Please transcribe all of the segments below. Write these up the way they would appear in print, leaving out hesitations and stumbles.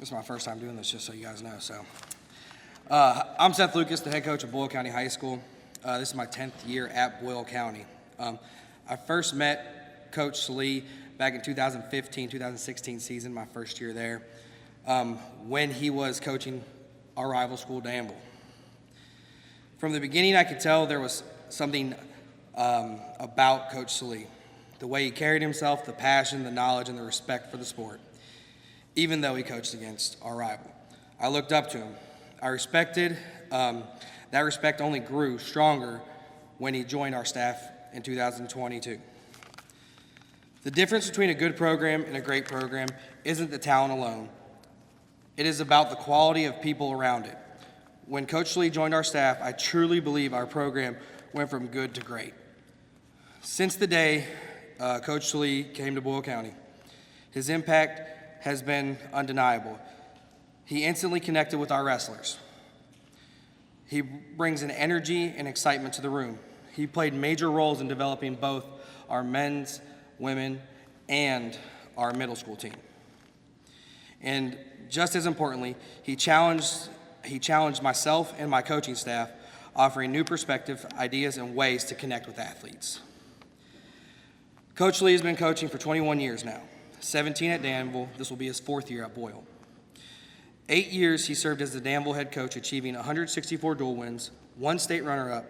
This is my first time doing this, just so you guys know. So, I'm Seth Lucas, the head coach of Boyle County High School. This is my 10th year at Boyle County. I first met Coach Slee back in 2015-2016 season, my first year there, when he was coaching our rival school, Danville. From the beginning, I could tell there was something about Coach Slee. The way he carried himself, the passion, the knowledge, and the respect for the sport, even though he coached against our rival. I looked up to him. I respected, that respect only grew stronger when he joined our staff in 2022. The difference between a good program and a great program isn't the talent alone. It is about the quality of people around it. When Coach Slee joined our staff, I truly believe our program went from good to great. Since the day Coach Slee came to Boyle County, his impact has been undeniable. He instantly connected with our wrestlers. He brings an energy and excitement to the room. He played major roles in developing both our men's, women, and our middle school team. And just as importantly, he challenged myself and my coaching staff, offering new perspective, ideas, and ways to connect with athletes. Coach Lee has been coaching for 21 years now, 17 at Danville. This will be his 4th year at Boyle. 8 years he served as the Danville head coach, achieving 164 dual wins, 1 state runner-up,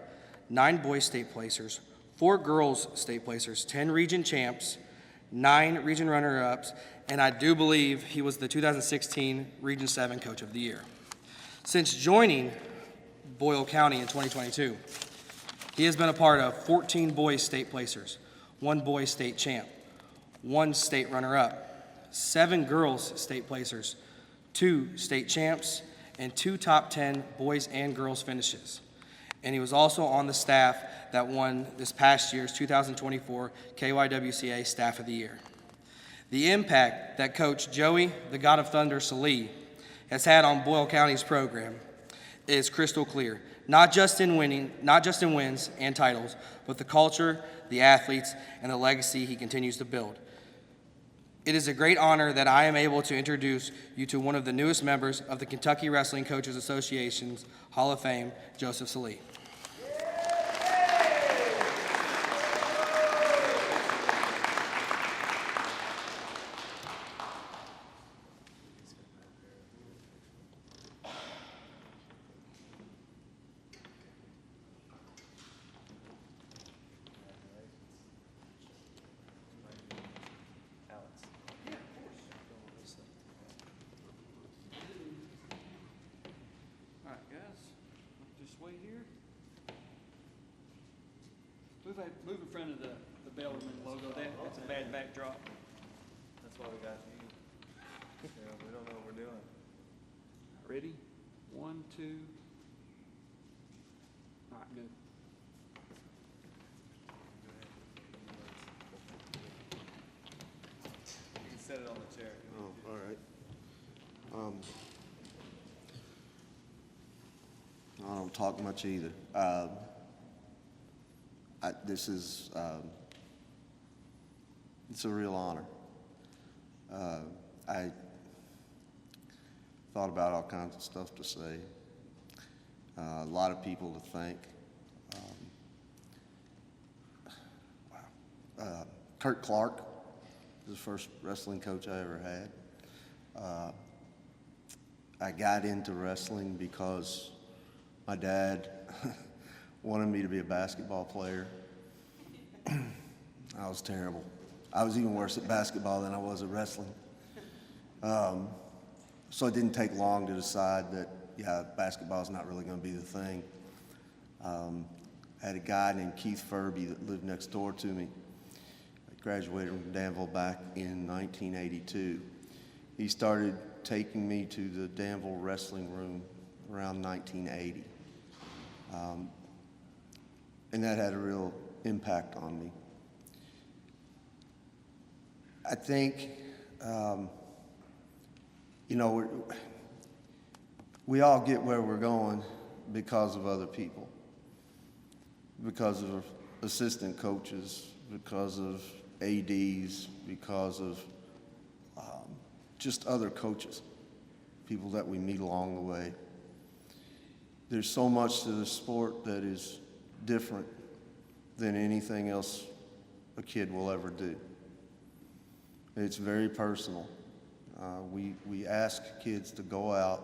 9 boys state placers, 4 girls state placers, 10 region champs, 9 region runner-ups, and I do believe he was the 2016 Region 7 Coach of the Year. Since joining Boyle County in 2022, he has been a part of 14 boys state placers, 1 boys state champ, 1 state runner-up, 7 girls state placers, 2 state champs, and 2 top 10 boys and girls finishes. And he was also on the staff that won this past year's 2024 KYWCA Staff of the Year. The impact that Coach Joey, the God of Thunder, Slee, has had on Boyle County's program is crystal clear, not just in wins and titles, but the culture, the athletes, and the legacy he continues to build. It is a great honor that I am able to introduce you to one of the newest members of the Kentucky Wrestling Coaches Association's Hall of Fame, Joseph Slee. Move in front of the Bellarmine logo. That's a bad backdrop. That's why we got you. Yeah, we don't know what we're doing. Ready? 1, 2. All right, good. You can set it on the chair. Oh, all right. I don't talk much either. This is, it's a real honor. I thought about all kinds of stuff to say, a lot of people to thank. Kurt Clark was the first wrestling coach I ever had. I got into wrestling because my dad wanted me to be a basketball player. I was terrible. I was even worse at basketball than I was at wrestling. So it didn't take long to decide that, yeah, basketball's not really going to be the thing. I had a guy named Keith Furby that lived next door to me. I graduated from Danville back in 1982. He started taking me to the Danville wrestling room around 1980. And that had a real impact on me. I think, you know, we all get where we're going because of other people, because of assistant coaches, because of ADs, because of just other coaches. people that we meet along the way. There's so much to the sport that is different than anything else a kid will ever do. It's very personal. We ask kids to go out,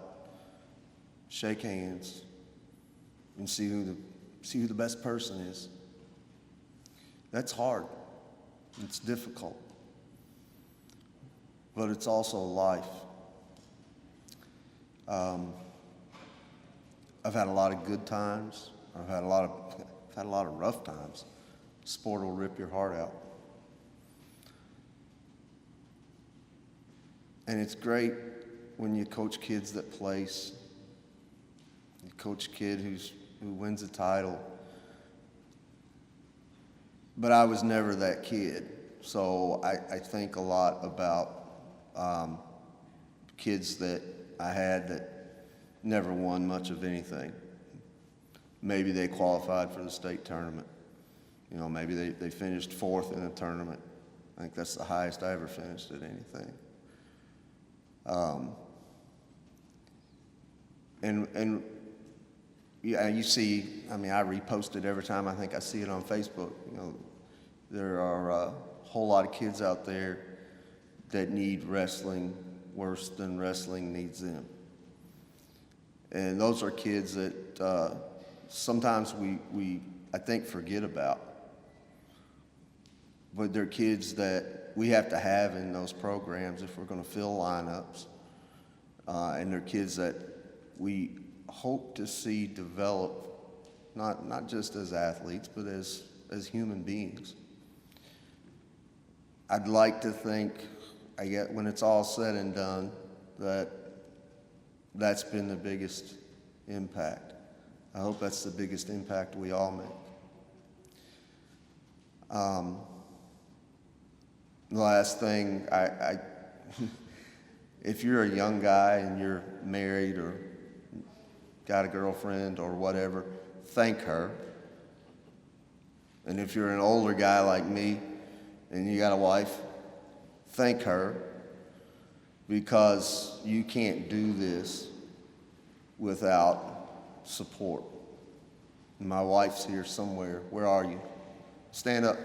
shake hands, and see who the best person is. That's hard. It's difficult. But it's also life. I've had a lot of good times. I've had a lot of rough times. Sport will rip your heart out. And it's great when you coach kids that place. You coach a kid who wins a title. But I was never that kid. So I think a lot about kids that I had that never won much of anything. Maybe they qualified for the state tournament. You know, maybe they finished fourth in a tournament. I think that's the highest I ever finished at anything. And yeah, you see, I mean, I repost it every time I think I see it on Facebook. You know, there are a whole lot of kids out there that need wrestling worse than wrestling needs them. And those are kids that sometimes we I think forget about. But they're kids that we have to have in those programs if we're going to fill lineups. And they're kids that we hope to see develop, not just as athletes, but as human beings. I'd like to think, when it's all said and done, that's been the biggest impact. I hope that's the biggest impact we all make. The last thing, if you're a young guy and you're married or got a girlfriend or whatever, thank her. And if you're an older guy like me and you got a wife, thank her, because you can't do this without support. My wife's here somewhere. Where are you? Stand up.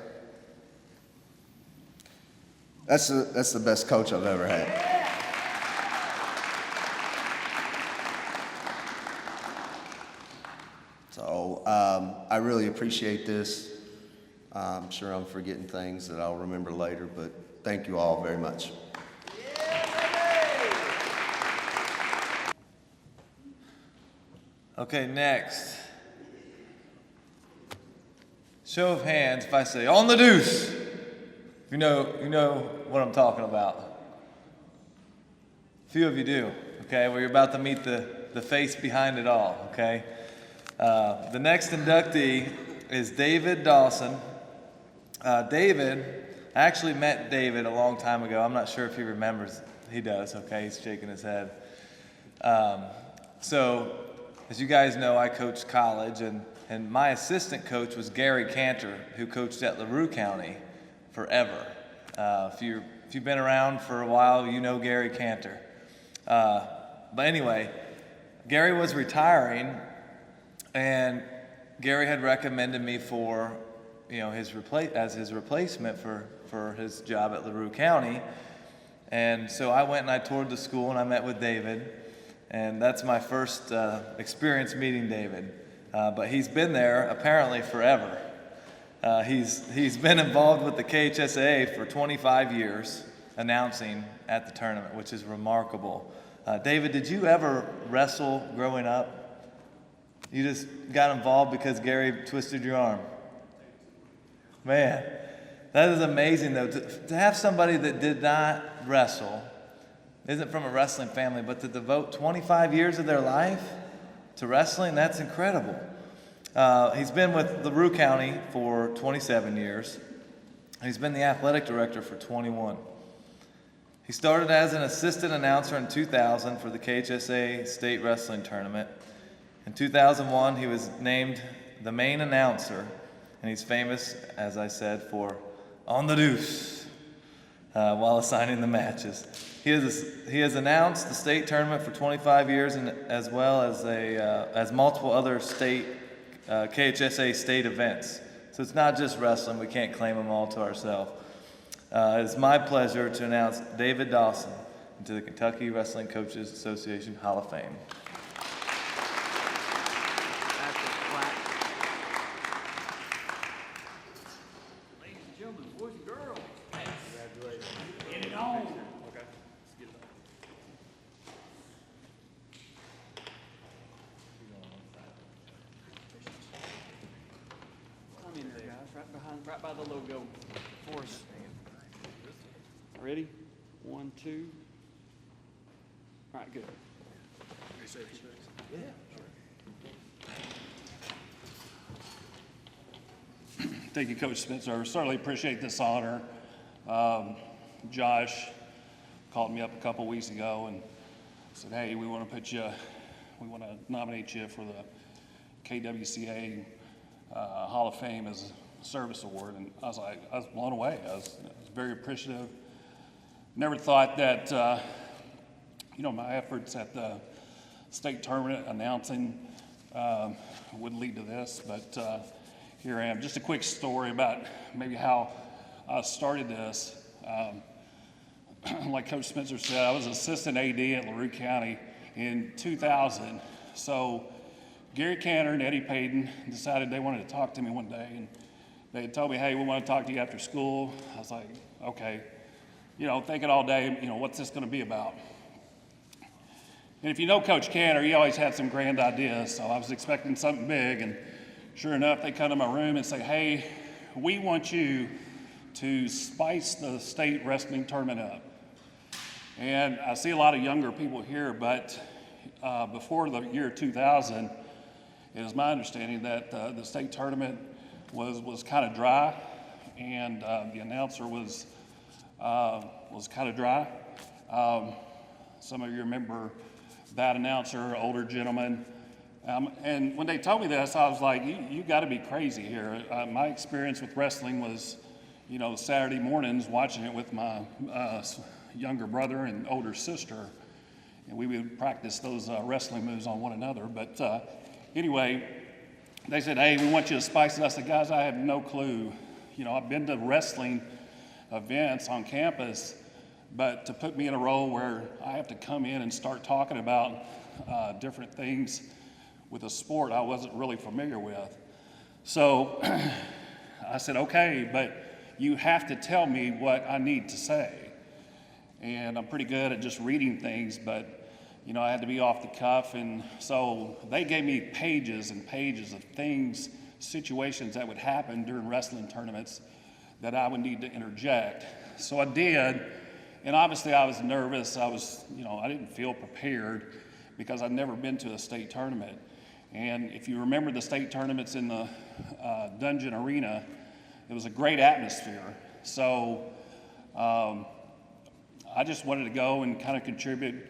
That's the best coach I've ever had. So I really appreciate this. I'm sure I'm forgetting things that I'll remember later, but thank you all very much. Okay, next. Show of hands if I say on the deuce. You know what I'm talking about. A few of you do, okay? Well, you're about to meet the face behind it all, okay? The next inductee is David Dawson. David, I actually met David a long time ago. I'm not sure if he remembers. He does, okay? He's shaking his head. So, as you guys know, I coached college, and my assistant coach was Gary Cantor, who coached at LaRue County forever. If you've been around for a while, you know Gary Cantor. But anyway, Gary was retiring, and Gary had recommended me for, his replacement for his job at LaRue County. And so I went and I toured the school and I met with David, and that's my first experience meeting David. But he's been there apparently forever. He's been involved with the KYWCA for 25 years, announcing at the tournament, which is remarkable. David, did you ever wrestle growing up? You just got involved because Gary twisted your arm? Man, that is amazing, though. To have somebody that did not wrestle, isn't from a wrestling family, but to devote 25 years of their life to wrestling, that's incredible. He's been with LaRue County for 27 years. He's been the athletic director for 21. He started as an assistant announcer in 2000 for the KYWCA State Wrestling Tournament. In 2001, he was named the main announcer, and he's famous, as I said, for on the deuce while assigning the matches. He has announced the state tournament for 25 years, and as well as multiple other state KHSA state events. So it's not just wrestling. We can't claim them all to ourselves. It's my pleasure to announce David Dawson into the Kentucky Wrestling Coaches Association Hall of Fame. Ladies and gentlemen, boys and girls. Congratulations. Get it on. Okay. Let's get it on. Come in there, guys. Right by the logo for us. Ready? 1, 2. All right, good. Thank you, Coach Spencer. Certainly appreciate this honor. Josh called me up a couple weeks ago and said, "Hey, we want to nominate you for the KWCA Hall of Fame as a service award." And I was blown away. I was very appreciative. Never thought that, my efforts at the state tournament announcing would lead to this, but here I am. Just a quick story about maybe how I started this. Like Coach Spencer said, I was assistant AD at LaRue County in 2000. So Gary Cantor and Eddie Payton decided they wanted to talk to me one day, and they told me, "Hey, we want to talk to you after school." I was like, okay. Thinking all day, what's this going to be about? And if you know Coach Cantor, he always had some grand ideas, so I was expecting something big, and sure enough, they come to my room and say, "Hey, we want you to spice the state wrestling tournament up." And I see a lot of younger people here, but before the year 2000, it is my understanding that the state tournament was kind of dry, and the announcer was kind of dry. Some of you remember that announcer, older gentleman. And when they told me this, I was like, you got to be crazy here. My experience with wrestling was, Saturday mornings watching it with my younger brother and older sister. And we would practice those wrestling moves on one another. But anyway, they said, "Hey, we want you to spice it." I said, "Guys, I have no clue. I've been to wrestling events on campus, but to put me in a role where I have to come in and start talking about different things with a sport I wasn't really familiar with." So I said, "Okay, but you have to tell me what I need to say." And I'm pretty good at just reading things, but I had to be off the cuff. And so they gave me pages and pages of things, situations that would happen during wrestling tournaments that I would need to interject. So I did, and obviously I was nervous. I didn't feel prepared because I'd never been to a state tournament. And if you remember the state tournaments in the Dungeon Arena, it was a great atmosphere. So I just wanted to go and kind of contribute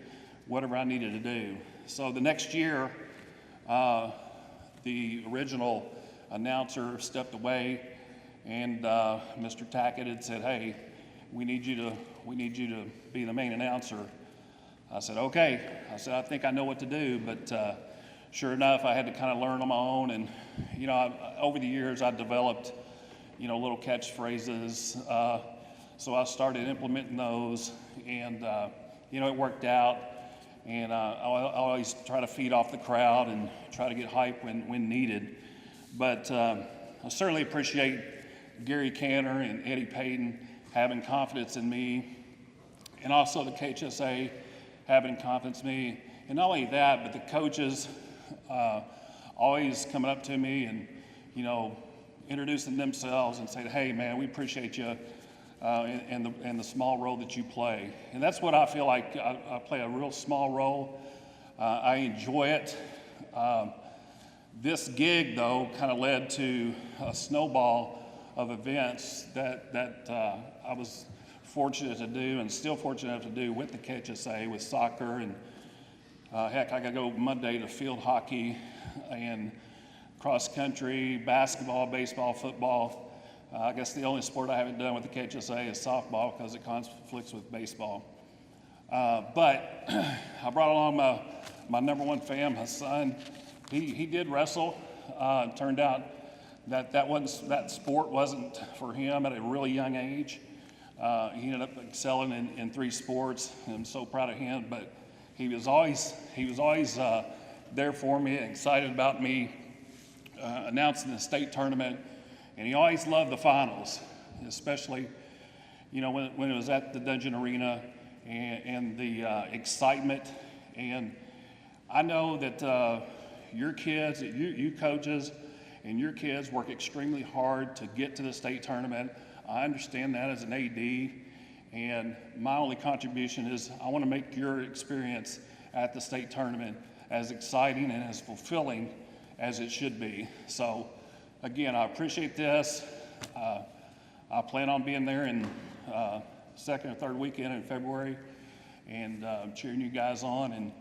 whatever I needed to do. So the next year, the original announcer stepped away, and Mr. Tackett had said, "Hey, we need you to be the main announcer." I said, "Okay." I said, "I think I know what to do," but sure enough, I had to kind of learn on my own. And over the years, I developed little catchphrases. So I started implementing those, and it worked out. And I always try to feed off the crowd and try to get hype when needed. But I certainly appreciate Gary Cantor and Eddie Payton having confidence in me, and also the KHSA having confidence in me. And not only that, but the coaches always coming up to me and, introducing themselves and saying, "Hey, man, we appreciate you and the small role that you play." And that's what I feel like. I play a real small role. I enjoy it. This gig, though, kind of led to a snowball of events that I was fortunate to do, and still fortunate enough to do with the KHSA, with soccer, and heck, I got to go Monday to field hockey and cross country, basketball, baseball, football. I guess the only sport I haven't done with the KHSA is softball because it conflicts with baseball. But I brought along my number one fan, my son. He did wrestle. Turned out that sport wasn't for him at a really young age. He ended up excelling in 3 sports, and I'm so proud of him. But he was always there for me, and excited about me announcing the state tournament. And he always loved the finals, especially, when it was at the Dungeon Arena and the excitement. And I know that your kids, you coaches, and your kids work extremely hard to get to the state tournament. I understand that as an AD, and my only contribution is I want to make your experience at the state tournament as exciting and as fulfilling as it should be. So, again, I appreciate this. I plan on being there in second or third weekend in February, and cheering you guys on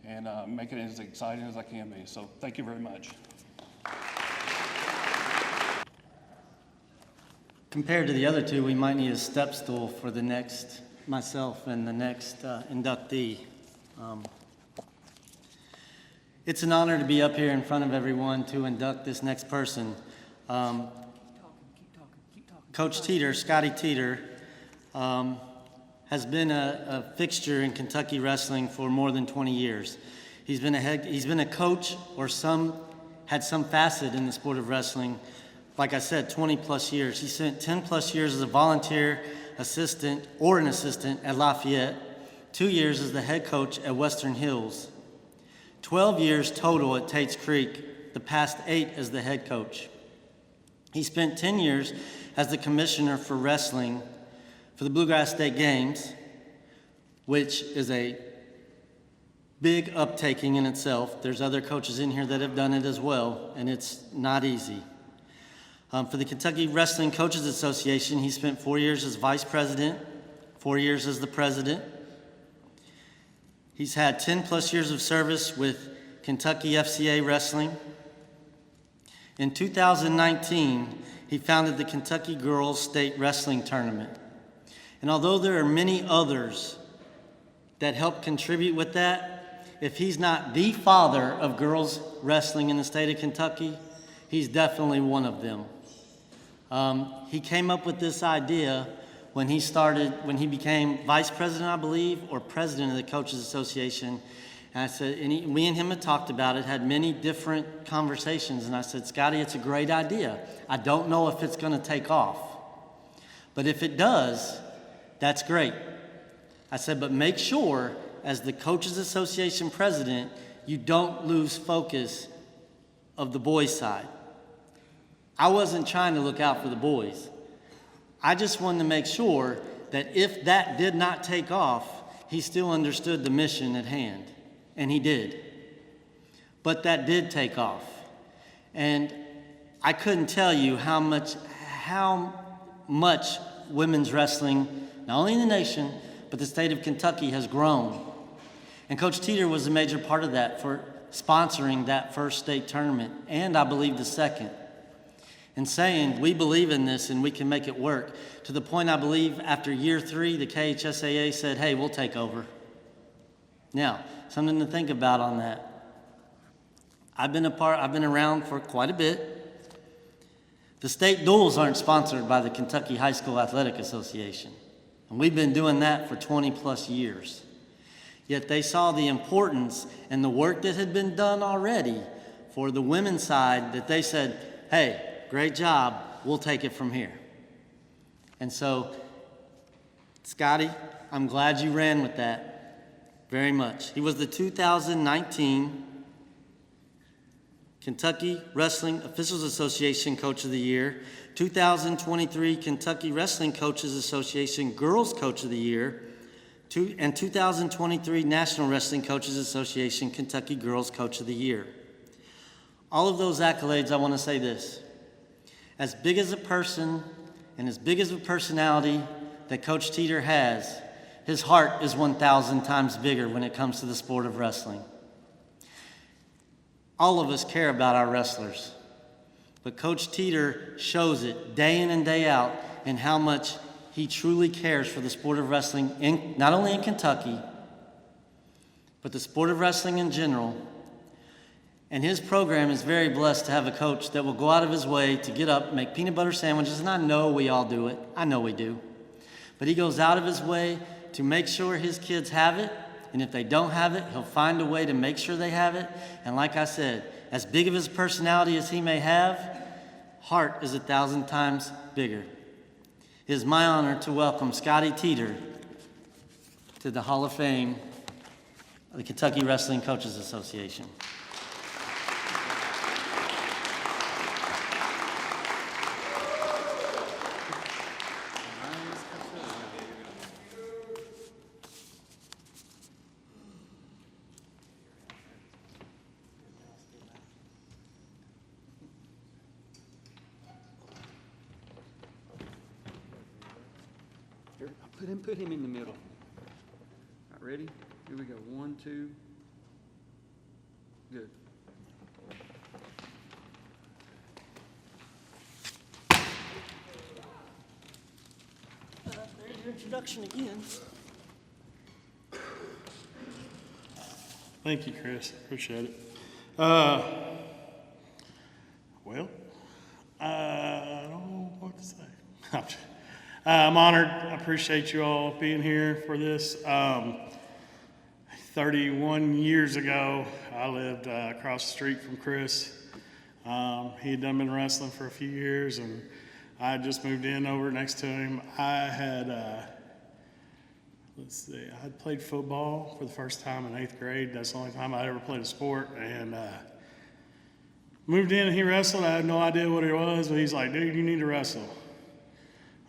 and making it as exciting as I can be. So, thank you very much. Compared to the other two, we might need a step stool for myself and the next inductee. It's an honor to be up here in front of everyone to induct this next person. Coach Teeter, Scotty Teeter, has been a fixture in Kentucky wrestling for more than 20 years. He's been a coach or had some facet in the sport of wrestling. Like I said, 20 plus years. He spent 10 plus years as a volunteer assistant at Lafayette, 2 years as the head coach at Western Hills, 12 years total at Tate's Creek, the past 8 as the head coach. He spent 10 years as the commissioner for wrestling for the Bluegrass State Games, which is a big uptaking in itself. There's other coaches in here that have done it as well, and it's not easy. For the Kentucky Wrestling Coaches Association, he spent 4 years as vice president, 4 years as the president. He's had 10 plus years of service with Kentucky FCA Wrestling. In 2019, he founded the Kentucky Girls State Wrestling Tournament. And although there are many others that help contribute with that, if he's not the father of girls wrestling in the state of Kentucky, he's definitely one of them. He came up with this idea when he became vice president, I believe, or president of the Coaches Association. And I said, we and him had talked about it, had many different conversations. And I said, Scotty, it's a great idea. I don't know if it's going to take off. But if it does, that's great. I said, but make sure, as the Coaches Association president, you don't lose focus of the boys' side. I wasn't trying to look out for the boys. I just wanted to make sure that if that did not take off, he still understood the mission at hand, and he did. But that did take off. And I couldn't tell you how much women's wrestling, not only in the nation, but the state of Kentucky has grown. And Coach Teeter was a major part of that for sponsoring that first state tournament, and I believe the second. And saying, we believe in this and we can make it work, to the point I believe after year 3, the KYWCA said, hey, we'll take over. Now, something to think about on that. I've been around for quite a bit. The state duels aren't sponsored by the Kentucky High School Athletic Association. And we've been doing that for 20 plus years. Yet they saw the importance and the work that had been done already for the women's side, that they said, hey, great job, we'll take it from here. And so, Scotty, I'm glad you ran with that very much. He was the 2019 Kentucky Wrestling Officials Association Coach of the Year, 2023 Kentucky Wrestling Coaches Association Girls Coach of the Year, and 2023 National Wrestling Coaches Association Kentucky Girls Coach of the Year. All of those accolades, I want to say this. As big as a person and as big as a personality that Coach Teeter has, his heart is 1,000 times bigger when it comes to the sport of wrestling. All of us care about our wrestlers, but Coach Teeter shows it day in and day out in how much he truly cares for the sport of wrestling, not only in Kentucky, but the sport of wrestling in general. And his program is very blessed to have a coach that will go out of his way to get up, make peanut butter sandwiches, and I know we all do it. I know we do. But he goes out of his way to make sure his kids have it, and if they don't have it, he'll find a way to make sure they have it. And like I said, as big of his personality as he may have, heart is 1,000 times bigger. It is my honor to welcome Scotty Teeter to the Hall of Fame of the Kentucky Wrestling Coaches Association. Here, put him in the middle. All right, ready? Here we go. 1, 2. Good. There's your introduction again. Thank you, Chris. Appreciate it. Well, I don't know what to say. I'm honored. I appreciate you all being here for this. 31 years ago, I lived across the street from Chris. He had done been wrestling for a few years, and I had just moved in over next to him. I had, I had played football for the first time in 8th grade. That's the only time I ever played a sport, and moved in and he wrestled. I had no idea what it was, but he's like, dude, you need to wrestle.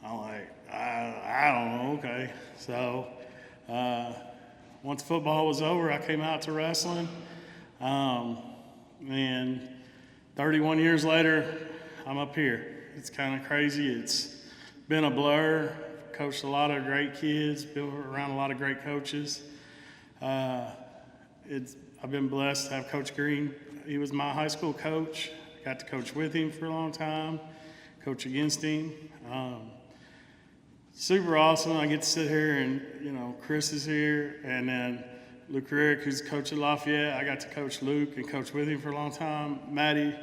I'm like, I don't know, okay. So once football was over, I came out to wrestling. And 31 years later, I'm up here. It's kind of crazy. It's been a blur. Coached a lot of great kids, been around a lot of great coaches. I've been blessed to have Coach Green. He was my high school coach. I got to coach with him for a long time, coach against him. Super awesome. I get to sit here and, Chris is here, and then Luke Rick, who's coach at Lafayette. I got to coach Luke and coach with him for a long time. Maddie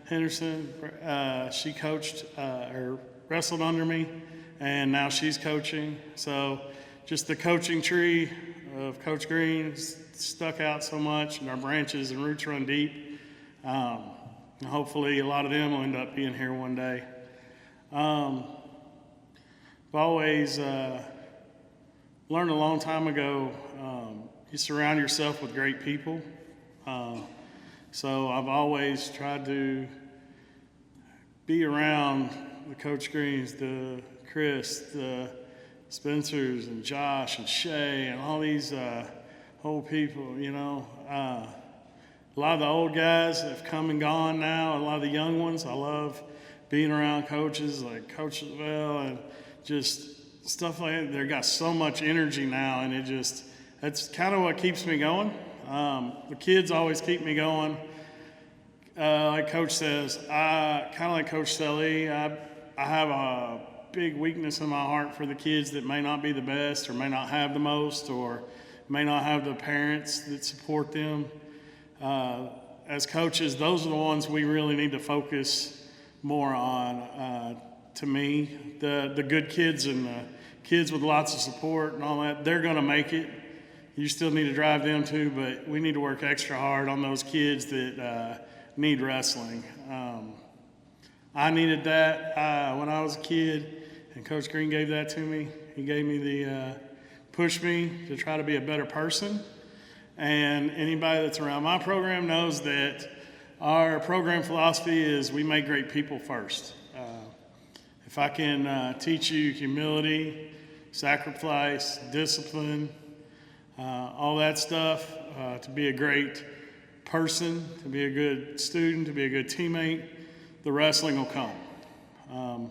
Henderson, she coached or wrestled under me, and now she's coaching. So just the coaching tree of Coach Green stuck out so much, and our branches and roots run deep. And hopefully a lot of them will end up being here one day. I've always learned a long time ago, you surround yourself with great people. So I've always tried to be around the Coach Greens, the Chris, the Spencers, and Josh, and Shay, and all these old people, A lot of the old guys have come and gone now, a lot of the young ones. I love being around coaches like Coach Lavelle and just stuff like that. They've got so much energy now, and that's kind of what keeps me going. The kids always keep me going. Like Coach says, kind of like Coach Selly, I have a big weakness in my heart for the kids that may not be the best or may not have the most or may not have the parents that support them. As coaches, those are the ones we really need to focus more on. To me, the good kids and the kids with lots of support and all that, they're going to make it. You still need to drive them too, but we need to work extra hard on those kids that need wrestling. I needed that when I was a kid, and Coach Green gave that to me. He gave me the push me to try to be a better person. And anybody that's around my program knows that our program philosophy is we make great people first. If I can teach you humility, sacrifice, discipline, all that stuff, to be a great person, to be a good student, to be a good teammate, the wrestling will come.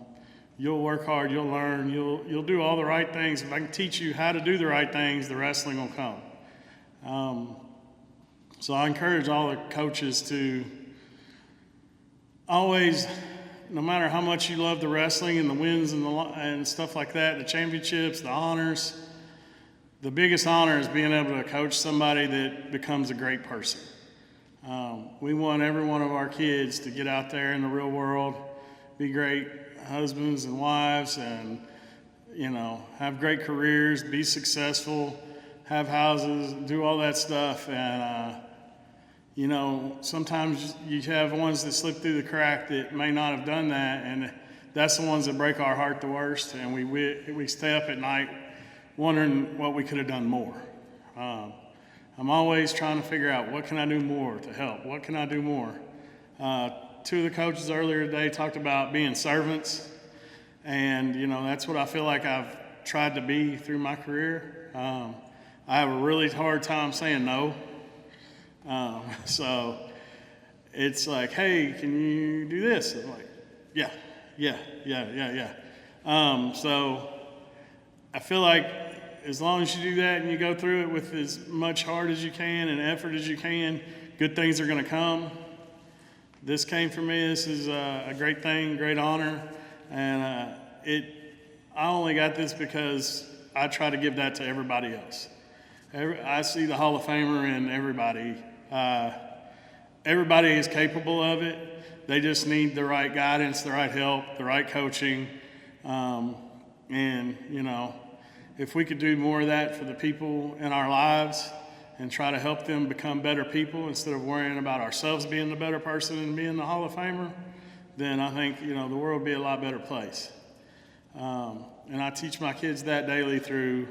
You'll work hard, you'll learn, you'll do all the right things. If I can teach you how to do the right things, the wrestling will come. So I encourage all the coaches to always, no matter how much you love the wrestling and the wins and stuff like that, the championships, the honors, the biggest honor is being able to coach somebody that becomes a great person. We want every one of our kids to get out there in the real world, be great husbands and wives, and have great careers, be successful, have houses, do all that stuff. And sometimes you have ones that slip through the crack that may not have done that, and that's the ones that break our heart the worst. And we stay up at night wondering what we could have done more. I'm always trying to figure out what can I do more to help? What can I do more? Two of the coaches earlier today talked about being servants, and that's what I feel like I've tried to be through my career. I have a really hard time saying no. So it's like, hey, can you do this? I'm like, yeah. So I feel like as long as you do that and you go through it with as much heart as you can and effort as you can, good things are going to come. This came from me. This is a great thing, great honor. And I only got this because I try to give that to everybody else. I see the Hall of Famer in everybody. Everybody is capable of it. They just need the right guidance, the right help, the right coaching. If we could do more of that for the people in our lives and try to help them become better people instead of worrying about ourselves being the better person and being the Hall of Famer, then I think, the world would be a lot better place. And I teach my kids that daily through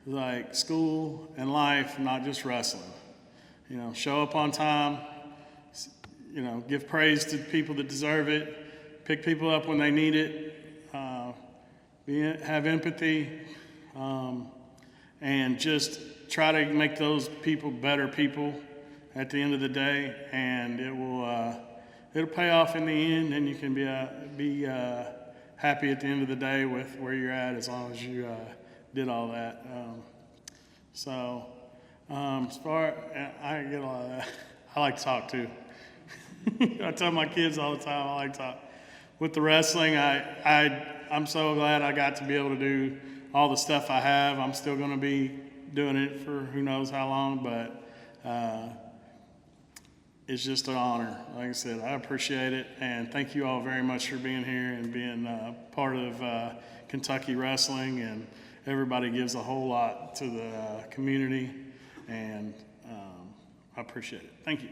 like school and life, not just wrestling. Show up on time, give praise to people that deserve it, pick people up when they need it, have empathy, and just try to make those people better people at the end of the day, and it'll pay off in the end, and you can be happy at the end of the day with where you're at as long as you did all that. As far I get a lot of that. I like to talk too. I tell my kids all the time I like to talk. With the wrestling, I'm so glad I got to be able to do all the stuff I have. I'm still going to be doing it for who knows how long, but it's just an honor. Like I said, I appreciate it, and thank you all very much for being here and being part of Kentucky wrestling. And everybody gives a whole lot to the community, and I appreciate it. Thank you.